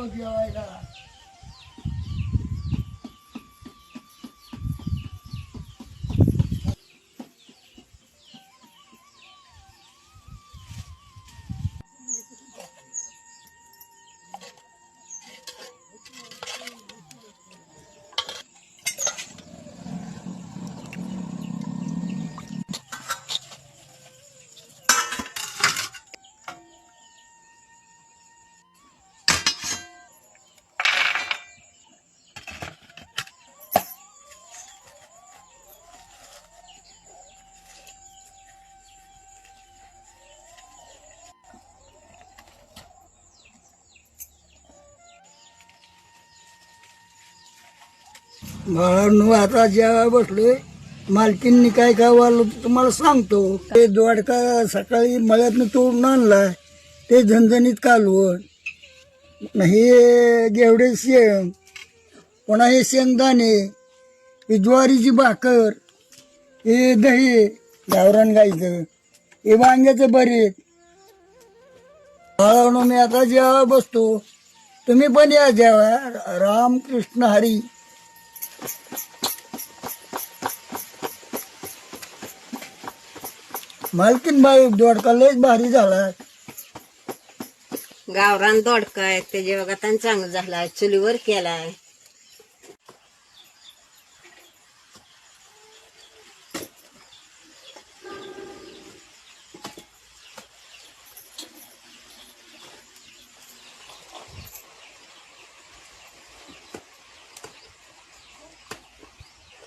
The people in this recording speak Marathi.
जेवायला. बाळांनो, आता जेव्हा बसलोय, मालकींनी काय काय वाढलं तुम्हाला सांगतो. ते दोडका सकाळी मळ्यातनं तोडून आणलाय, ते झणझणीत कालवण, हे घेवडे शेंग, पुन्हा हे शेंगदाणे, ही ज्वारीची भाकर, हे दही गावरान गाईचं, हे वांग्याचं भरीत. बाळांनो, मी आता जेव्हा बसतो, तुम्ही पण या जेव्हा. रामकृष्ण हरी. मालकीन बाई, दोडका लयच भारी झाला. गावरान दोडका आहे त्याच्या बघा चांगला झालाय, चुलीवर केलाय.